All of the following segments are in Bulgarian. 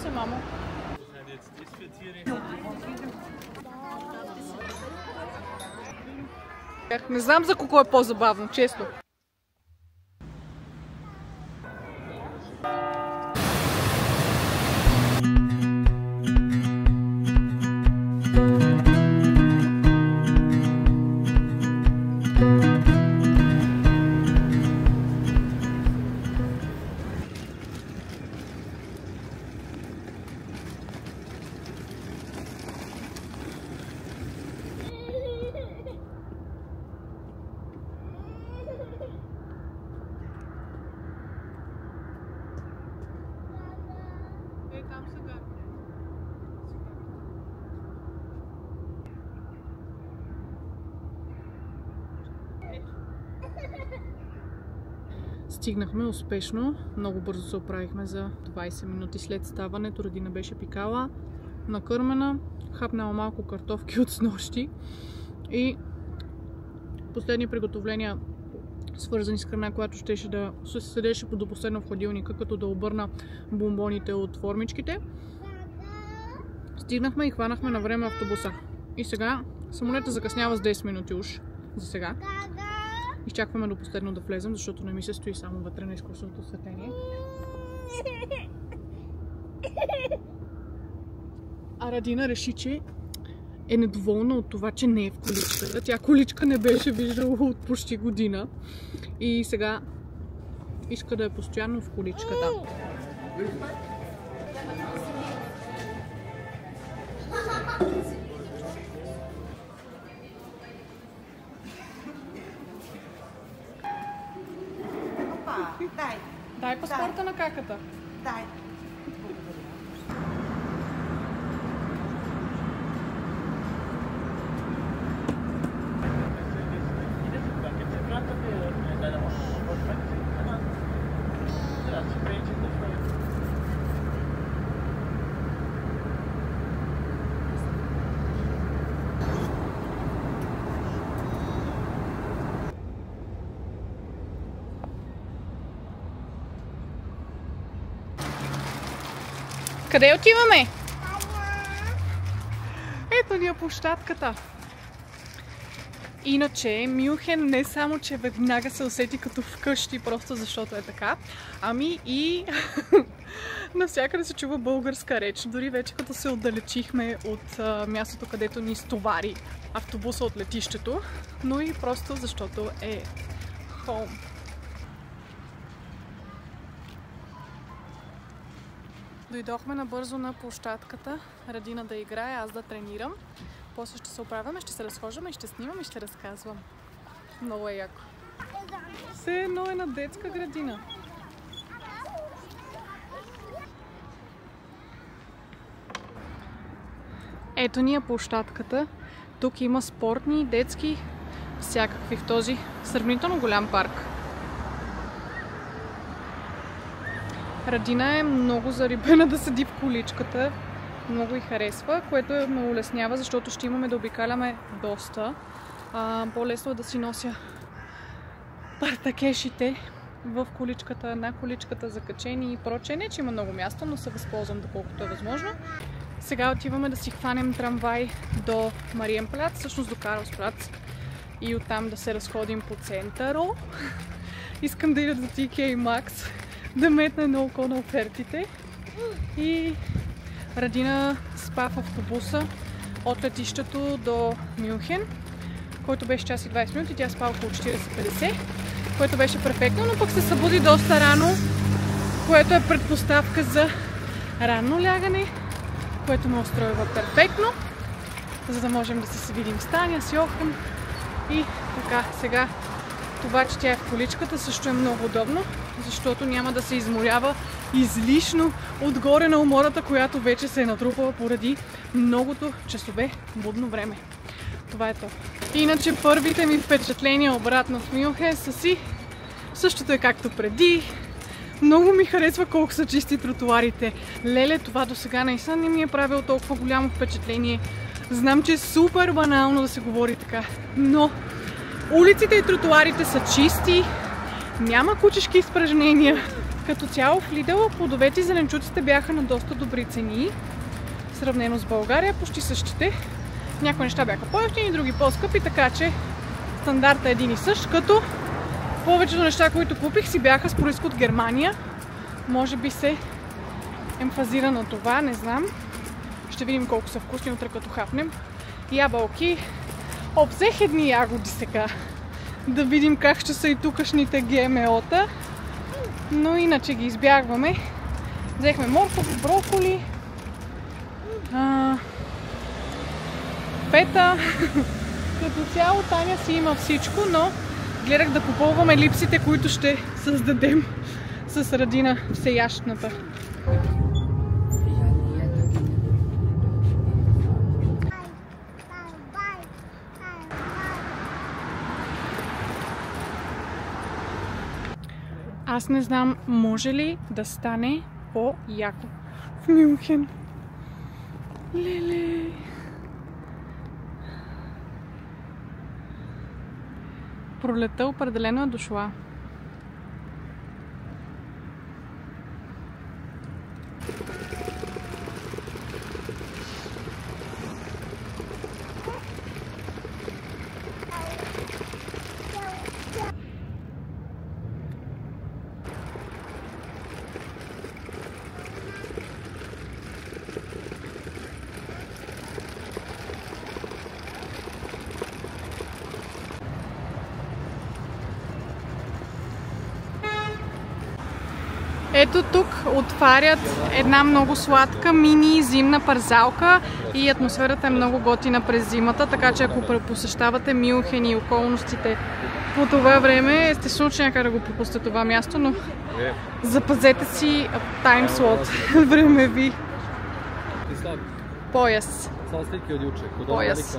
се, мамо. Не знам за кого е по-забавно, честно. Стигнахме успешно, много бързо се оправихме за 20 минути след ставането. Радина беше пикала, накърмена, хапнала малко картофки от снощи и последни приготовления, свързани с храна, която щеше да се седеше до последно в хладилника, като да обърна бомбоните от формичките. Стигнахме и хванахме на време автобуса. И сега самолета закъснява с 10 минути уж за сега. Изчакваме до последно да влезем, защото не ми се стои само вътре на изкуственото осветление. А Радина реши, че е недоволна от това, че не е в количката. Тя количка не беше виждала от почти година. И сега иска да е постоянно в количката. Дай паспорта на каката. Дай. Къде отиваме? Ето ни е площадката. Иначе Мюнхен не само, че веднага се усети като вкъщи, просто защото е така, ами и навсякъде се чува българска реч. Дори вече като се отдалечихме от мястото, където ни стовари автобуса от летището, но и просто защото е home. Дойдохме набързо на площадката, Радина да играе, аз да тренирам. После ще се оправяме, ще се разхождаме и ще снимам и ще разказвам. Много е яко. Все едно е на детска градина. Ето ни е площадката. Тук има спортни, детски, всякакви в този сравнително голям парк. Радина е много зарибена да седи в количката. Много й харесва, което ме улеснява, защото ще имаме да обикаляме доста. По-лесно е да си нося партакешите в количката, на количката закачени и прочее. Не, че има много място, но се възползвам доколкото е възможно. Сега отиваме да си хванем трамвай до Мариенплац, всъщност до Карлсплац, и оттам да се разходим по центъра. Искам да ида до TK Maxx, да метна едно око на офертите. И Радина спа в автобуса от летището до Мюнхен, който беше час и 20 минути. Тя спа около 40-50, което беше перфектно, но пък се събуди доста рано, което е предпоставка за ранно лягане, което ме устройва перфектно, за да можем да се видим с Таня, с Йохан. И така, сега това, че тя е в количката, също е много удобно, защото няма да се изморява излишно отгоре на умората, която вече се е натрупала поради многото часове будно време. Това е то. Иначе първите ми впечатления обратно в Мюнхен са си същото е както преди. Много ми харесва колко са чисти тротуарите. Леле, това до сега наистина не ми е правило толкова голямо впечатление. Знам, че е супер банално да се говори така, но улиците и тротуарите са чисти, няма кучешки изпражнения Като цяло в Lidl плодовете и зеленчуците бяха на доста добри цени. Сравнено с България, почти същите. Някои неща бяха по-евтини, други по-скъпи, така че стандартът е един и същ, като повечето неща, които купих, си бяха с произход Германия. Може би се емфазира на това, не знам. Ще видим колко са вкусни утре като хапнем. Ябълки. Взех едни ягоди сега. Да видим как ще са и тукашните ГМО-та. Но иначе ги избягваме. Взехме морков, броколи, пета. Като цяло Таня си има всичко, но гледах да попълваме липсите, които ще създадем с Радина всеящната. Аз не знам, може ли да стане по-яко в Мюнхен. Леле! Пролетта определено е дошла. Ето тук отварят една много сладка мини зимна парзалка и атмосферата е много готина през зимата, така че ако посещавате Мюнхен и околностите по това време, естествено, че някак да го пропусте това място, но запазете си таймслот, време ви. Пояс. Пояс.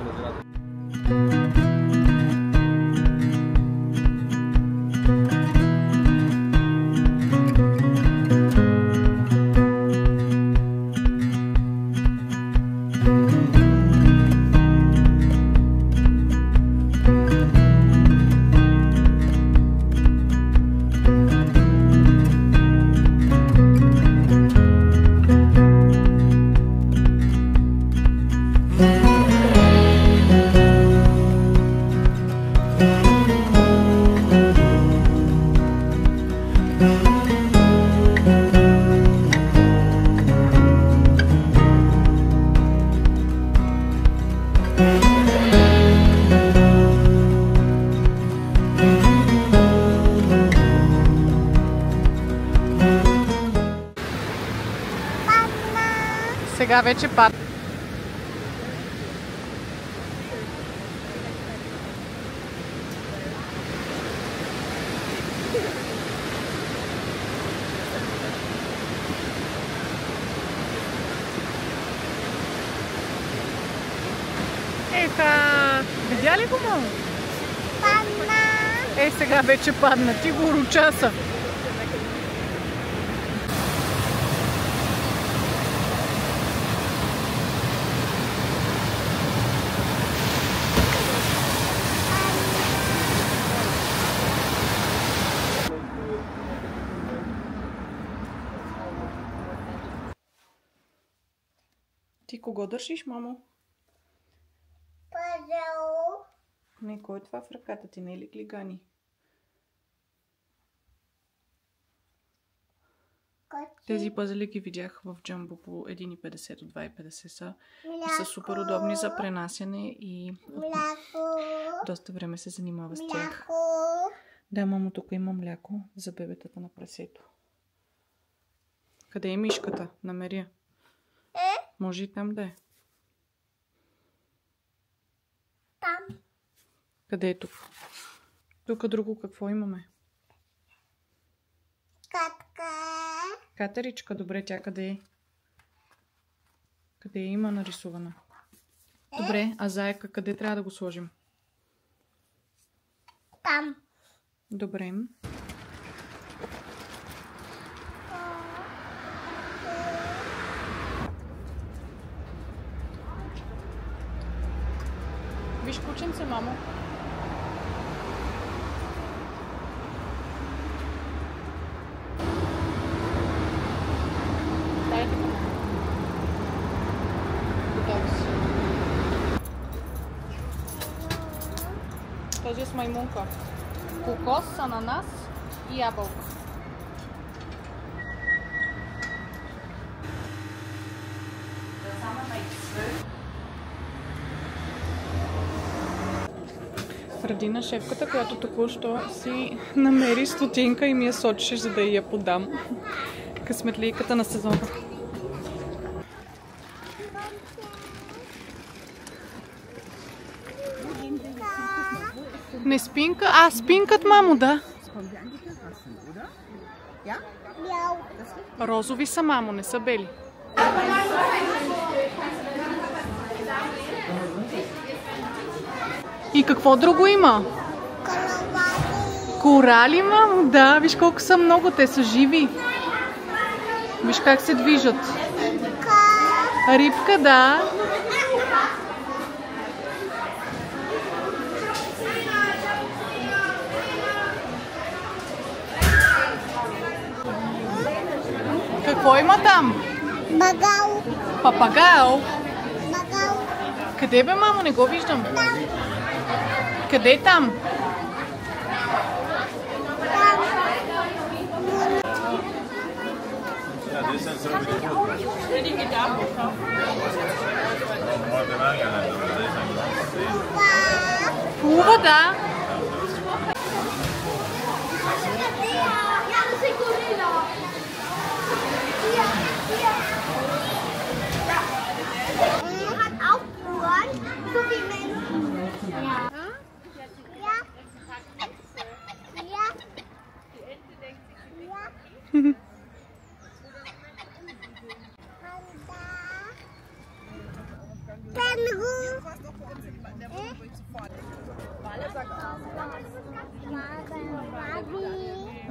Сега вече пад. Еха! Видя ли го, мамо? Падна! Сега вече падна. Ти го ручаса. Ти кого държиш, мамо? Пазъл. Не, кой е това в ръката ти? Не е ли глигани? Тези пъзели ги видях в Джамбо по 1,50 до 2,50 са. И са супер удобни за пренасяне и доста време се занимава с тях. Да, мамо, тук има мляко за бебетата на прасето. Къде е мишката? Намери я. Може и там да е. Там. Къде е тук? Тук друго какво имаме? Катка. Катеричка, добре, тя къде е? Къде има нарисувана? Добре, а заека къде трябва да го сложим? Там. Добре. Виж кученце, мамо. с маймунка. Кокос, ананас и ябълка. Радина, шефката, която току-що си намери стотинка и ми я сочеше, за да я подам. Късметлийката на сезона. Не спинка? А, спинкат, мамо, да. Розови са, мамо, не са бели. И какво друго има? Корали, мамо, да. Виж колко са много, те са живи. Виж как се движат. Рибка, да. Какво има там? Багал. Папагал? Багал. Къде бе, мамо? Не го виждам. Къде е там? Плува, да.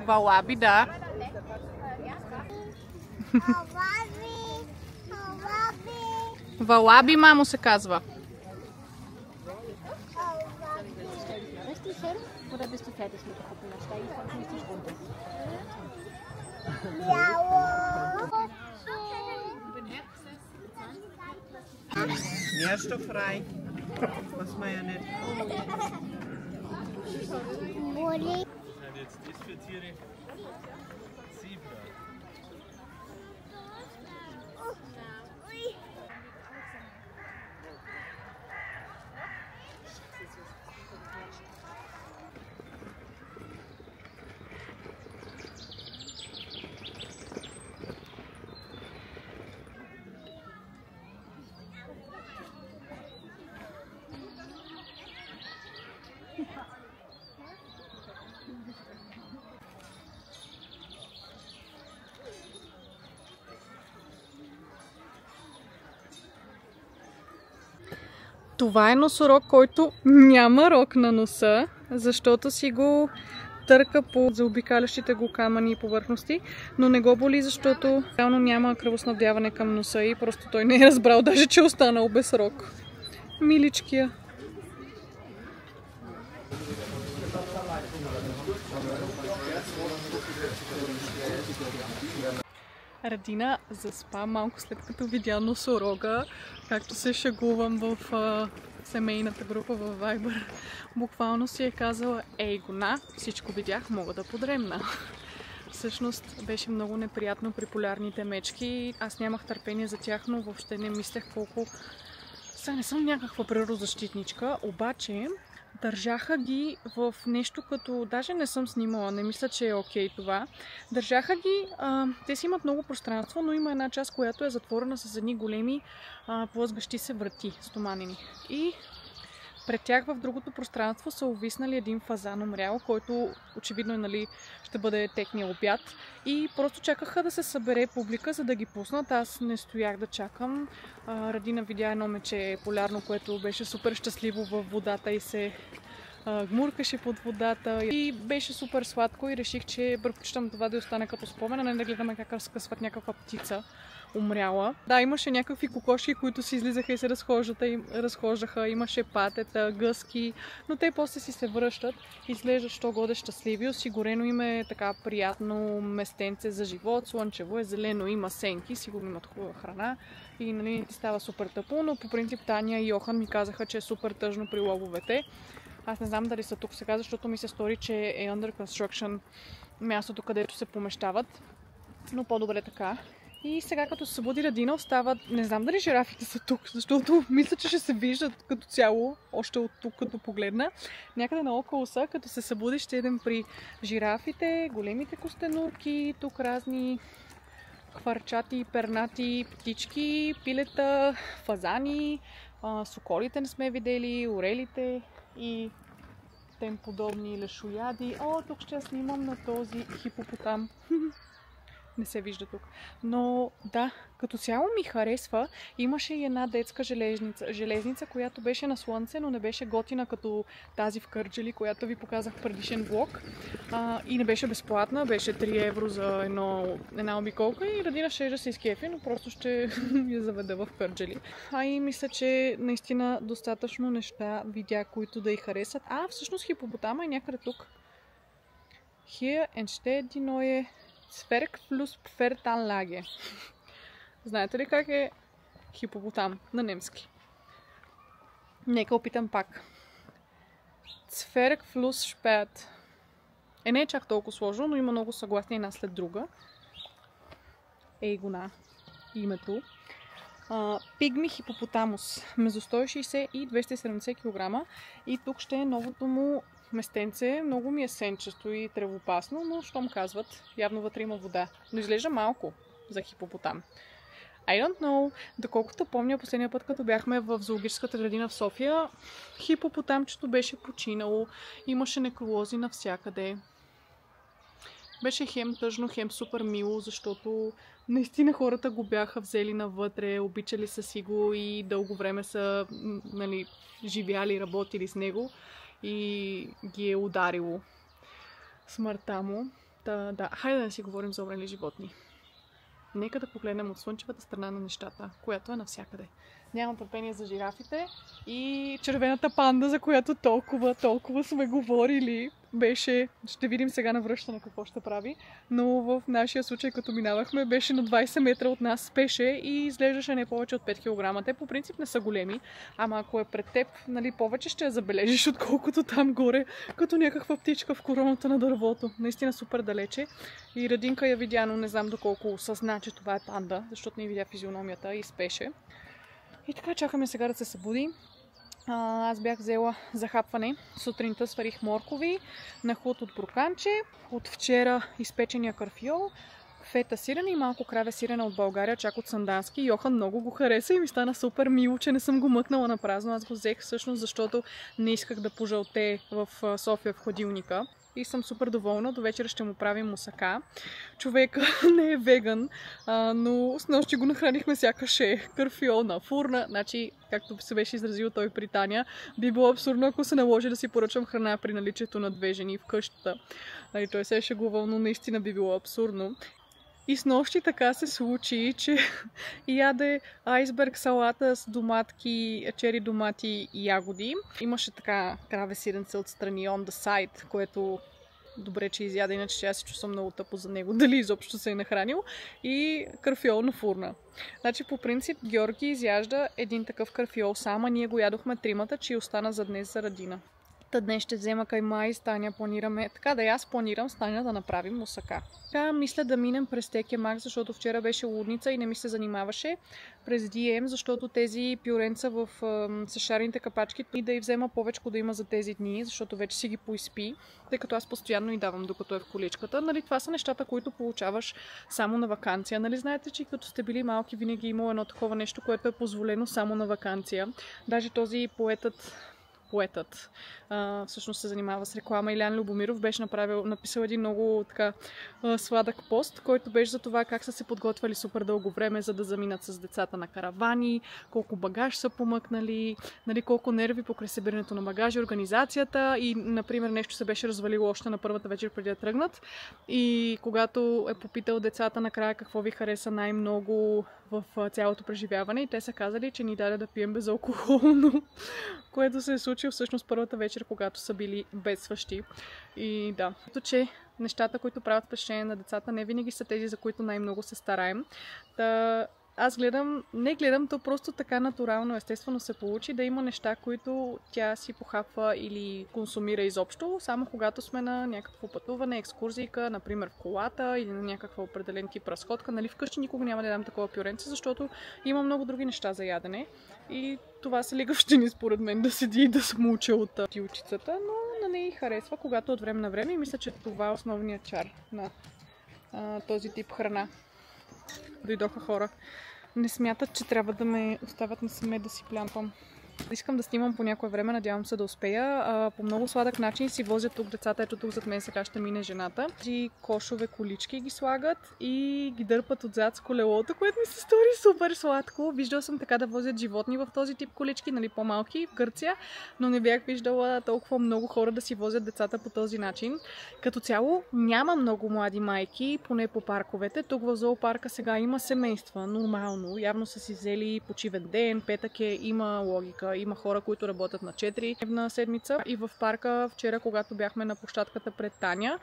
Валаби, да. Валаби, мамо, се казва. Nährstofffrei. Was man ja nicht. Jetzt ist für Tiere Zebra. Това е носорог, който няма рог на носа, защото си го търка по заобикалящите го камъни и повърхности, но не го боли, защото реално няма кръвоснабдяване към носа и просто той не е разбрал даже, че е останал без рог. Миличкия. Радина заспа малко след като видя носорога, както се шегувам в семейната група във Viber. Буквално си е казала: ей гона, всичко видях, мога да подремна. Всъщност беше много неприятно при полярните мечки. Аз нямах търпение за тях, но въобще не мислех колко... Сега не съм някаква природозащитничка, обаче държаха ги в нещо като... Даже не съм снимала, не мисля, че е окей това. Държаха ги... те си имат много пространство, но има една част, която е затворена с едни големи плъзгащи се врати, стоманени. И пред тях в другото пространство са увиснали един фазан умрял, който очевидно нали, ще бъде техния обяд. И просто чакаха да се събере публика, за да ги пуснат. Аз не стоях да чакам. Радина видя едно мече полярно, което беше супер щастливо във водата и се гмуркаше под водата. И беше супер сладко и реших, че предпочитам това да остане като спомен, а не да гледаме как разкъсват някаква птица умряла. Да, имаше някакви кокошки, които си излизаха и се разхождаха. Имаше патета, гъски, но те после си се връщат. Изглеждат що годе щастливи. Осигурено им е така приятно местенце за живот. Слънчево е, зелено, има сенки, сигурно имат хубава храна и нали, става супер тъпо, но по принцип Таня и Йохан ми казаха, че е супер тъжно при лъвовете. Аз не знам дали са тук сега, защото ми се стори, че е under construction мястото, където се помещават. Но по-добре така. И сега като се събуди Радина остават... Не знам дали жирафите са тук, защото мисля, че ще се виждат като цяло, още от тук като погледна. Някъде наоколо са, като се събуди ще идем при жирафите, големите костенурки, тук разни хвърчати, пернати птички, пилета, фазани, соколите не сме видели, орелите и тем подобни лешояди. О, тук ще снимам на този хипопотам. Не се вижда тук. Но да, като цяло ми харесва. Имаше и една детска железница, която беше на слънце, но не беше готина като тази в Кърджали, която ви показах в предишен влог. И не беше безплатна, беше 3 евро за една обиколка и Радина ще да се изкефи, но просто ще я заведа в Кърджали. И мисля, че наистина достатъчно неща видя, които да й харесат. Всъщност хипопотама е някъде тук. Hier entsteht die neue Zwergflusspferdanlage. Знаете ли как е хипопотам на немски? Нека опитам пак. Zwergflusspferd. Не е чак толкова сложно, но има много съгласни една след друга. Ей го на името. Пигми хипопотамус. Между 160 и 270 кг. И тук ще е новото му местенце. Много ми е сенчесто и тревопасно, но щом казват, явно вътре има вода. Но изглежда малко за хипопотам. I don't know. Доколкото помня последния път, като бяхме в зоологическата градина в София, хипопотамчето беше починало. Имаше некролози навсякъде. Беше хем тъжно, хем супер мило, защото наистина хората го бяха взели навътре, обичали са си го и дълго време са живяли, работили с него и ги е ударило смъртта му. Да, хайде да си говорим за умрели животни. Нека да погледнем от слънчевата страна на нещата, която е навсякъде. Нямам търпение за жирафите и червената панда, за която толкова сме говорили, беше, ще видим сега на връщане какво ще прави, но в нашия случай, като минавахме, беше на 20 метра от нас, спеше и изглеждаше не повече от 5 кг. Те по принцип не са големи, ама ако е пред теб, повече ще я забележиш, отколкото там горе, като някаква птичка в короната на дървото. Наистина супер далече. И Радинка я видя, но не знам доколко осъзна, че това е панда, защото не видя физиономията и спеше. И така чакаме сега да се събуди. Аз бях взела за хапване. Сутринта сварих моркови, нахлут от броканче, от вчера изпечения карфиол, фета сирене и малко краве сирене от България, чак от Сандански. Йохан много го хареса и ми стана супер мило, че не съм го мъкнала на празно. Аз го взех всъщност, защото не исках да пожълте в София в хладилника. И съм супер доволна. До вечера ще му правим мусака. Човек не е веган, но с нощи го нахранихме сякаш е карфиол на фурна. Значи, както се беше изразил той при Таня, би било абсурдно, ако се наложи да си поръчам храна при наличието на 2 жени в къщата. Той се е шегувал, но наистина би било абсурдно. И с нощи така се случи, че яде айсберг салата с доматки, чери домати и ягоди. Имаше така краве сиренце отстрани on the side, което добре, че изяда, иначе аз се чувствам много тъпо за него, дали изобщо се е нахранил. И карфиол на фурна. Значи по принцип Георги изяжда един такъв карфиол сам, а ние го ядохме тримата, че остана за днес за Радина. Днес ще взема кайма и с Таня планираме. Така да аз планирам с Таня да направим мусака. Така мисля да минем през Текемак, защото вчера беше лудница и не ми се занимаваше. През DM, защото тези пюренца в шарените капачки и да й взема повече да има за тези дни, защото вече си ги поизпи, тъй като аз постоянно й давам докато е в количката. Това са нещата, които получаваш само на ваканция. Знаете, че като сте били малки, винаги има едно такова нещо, което е позволено само на ваканция. Даже този поетът всъщност се занимава с реклама. Илян Любомиров беше написал един много сладък пост, който беше за това как са се подготвили супер дълго време, за да заминат с децата на каравани, колко багаж са помъкнали, колко нерви покрай събирането на багажи, организацията и, например, нещо се беше развалило още на първата вечер преди да тръгнат. И когато е попитал децата накрая какво ви хареса най-много в цялото преживяване и те са казали, че ни даде да пием безалкохолно, което се е случило всъщност първата вечер, когато са били бедстващи. И да, че нещата, които правят впечатление на децата, не винаги са тези, за които най-много се стараем. аз не гледам, то просто така натурално, естествено се получи да има неща, които тя си похапва или консумира изобщо, само когато сме на някакво пътуване, екскурзийка, например в колата или на някаква определен тип разходка. Нали, вкъщи никога няма да дам такова пюренце, защото има много други неща за ядене и това са лигавщини според мен да седи и да смуча от тилчицата, но на нея й харесва, когато от време на време, и мисля, че това е основният чар на този тип храна. Дойдоха хора. Не смятат, че трябва да ме оставят насаме да си плямпам. Искам да снимам по някое време, надявам се да успея. По много сладък начин си возят тук децата. Ето тук зад мен сега ще мине жената. Три кошове колички ги слагат и ги дърпат отзад с колелото, което ми се стори супер сладко. Виждала съм така да возят животни в този тип колички, нали, по-малки в Гърция, но не бях виждала толкова много хора да си возят децата по този начин. Като цяло няма много млади майки, поне по парковете. Тук в зоопарка сега има семейства, нормално. Явно са си взели почивен ден, петък е, има логика. Има хора, които работят на 4-дневна седмица. И в парка вчера, когато бяхме на площадката пред Таня,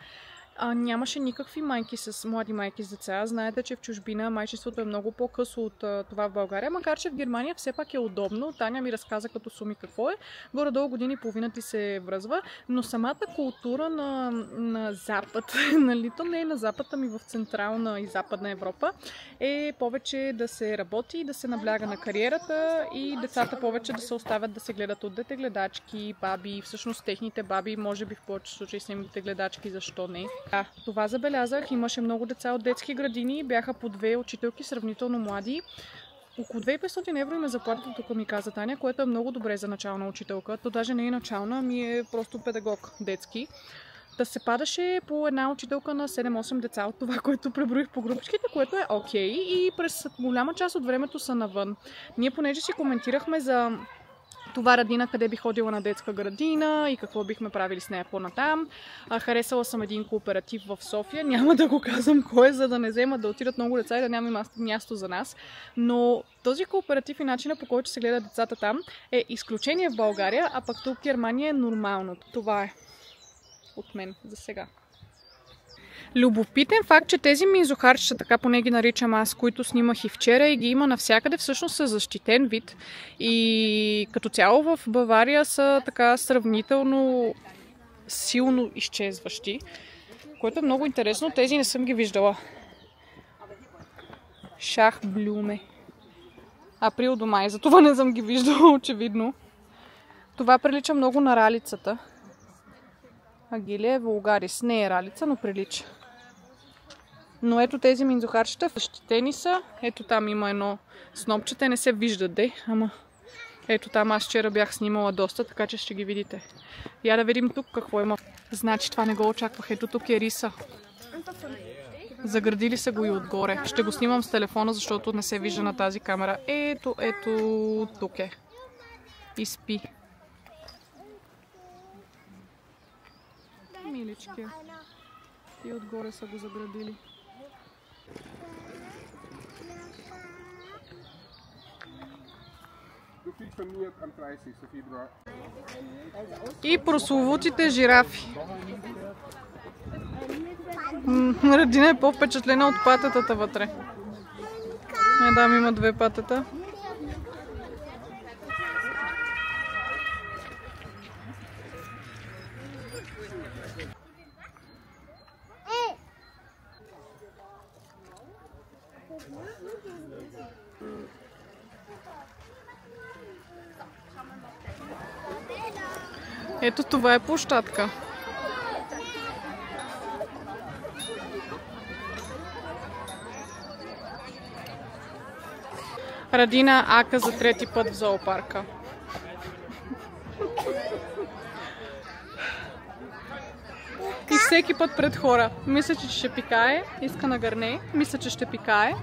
нямаше никакви майки млади майки с деца. Знаете, че в чужбина майчеството е много по-късо от това в България, макар че в Германия все пак е удобно. Таня ми разказа като суми какво е. Горе-долу години и половина ти се връзва, но самата култура на Запад, нали, то не е на Запад, ами в Централна и Западна Европа, е повече да се работи, да се набляга на кариерата и децата повече да се оставят да се гледат от детегледачки, баби. Всъщност техните баби, може би в повече случаи са им детегледачки, защо не? Да, това забелязах. Имаше много деца от детски градини, бяха по 2 учителки, сравнително млади. Около 2500 евро им е заплатата, тук ми каза Таня, което е много добре за начална учителка. То даже не е начална, ами е просто педагог детски. Да се падаше по една учителка на 7-8 деца от това, което преброих по групичките, което е окей. И през голяма част от времето са навън. Ние понеже си коментирахме за това Радина, къде би ходила на детска градина и какво бихме правили с нея по-натам. Харесала съм един кооператив в София. Няма да го казвам кой е, за да не вземат да отидат много деца и да няма място за нас. Но този кооператив и начина, по който се гледат децата там, е изключение в България, а пък тук в Германия е нормално. Това е от мен за сега. Любопитен факт, че тези минзухарчета, така поне ги наричам аз, които снимах и вчера и ги има навсякъде, всъщност са защитен вид. И като цяло в Бавария са така сравнително силно изчезващи, което е много интересно. Тези не съм ги виждала. Шахблюме. Април до май, затова не съм ги виждала, очевидно. Това прилича много на ралицата. Агилия вулгарис. Не е ралица, но прилича. Но ето тези минзухарчета, защитени са. Ето там има едно снопче, те не се виждат, ама ето там аз вчера бях снимала доста, така че ще ги видите. Я да видим тук какво има. Значи това не го очаквах. Ето тук е риса. Заградили са го и отгоре. Ще го снимам с телефона, защото не се вижда на тази камера. Ето тук е. И спи. Милички. И отгоре са го заградили. И прословутите жирафи. Радина е по-впечатлена от патетата вътре. Дам има 2 патета. Ето това е площадка. Радина ака за 3-ти път в зоопарка. И всеки път пред хора. Мисля, че ще пикае. Иска на гърне. Мисля, че ще пикае.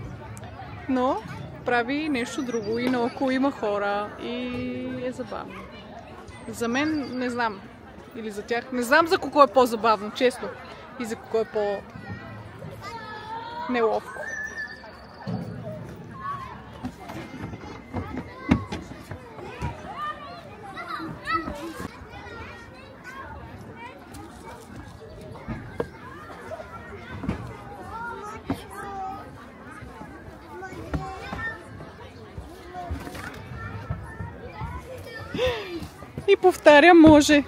Но прави нещо друго. И наоколо има хора. И е забавно. За мен не знам. Или за тях. Не знам за кого е по-забавно, честно. И за кого е по-неловко. И повтаря, може.